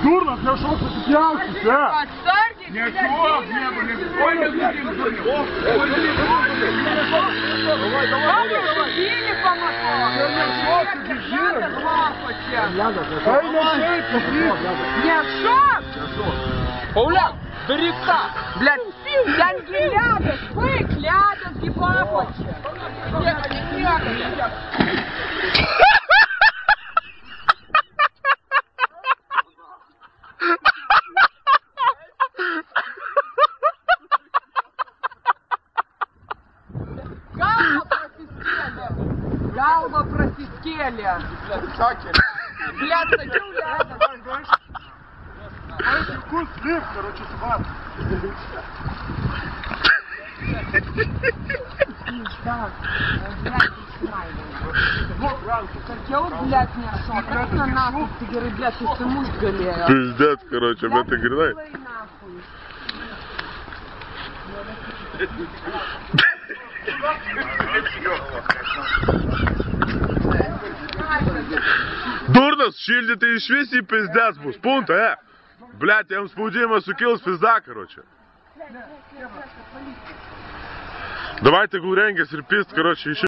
Дурно, я шел сопятьялся, да? Отстарьтесь, Не блядь, отчего, сильно не были. сильно. Ой, не будем, давай, Вам уже били по мотору. Надо лапать. Ай, на Не шок! Пауляк, бери так! Блядь, я не глядов, вы глядов, ебапочек. Галва просискели. Блядь, таким рядом. вкус слив, короче, собак. Хотел, блядь, не шо. Как на нахуй, ты говоришь, блядь, ты муж галея. Пиздец, короче, об этой гряной. Дурно, шильдите и швеси пиздец, бус, пункт, Блядь, я вам спудимо сукилась пизда, короче. Давайте гуреньга, серпист, короче, еще.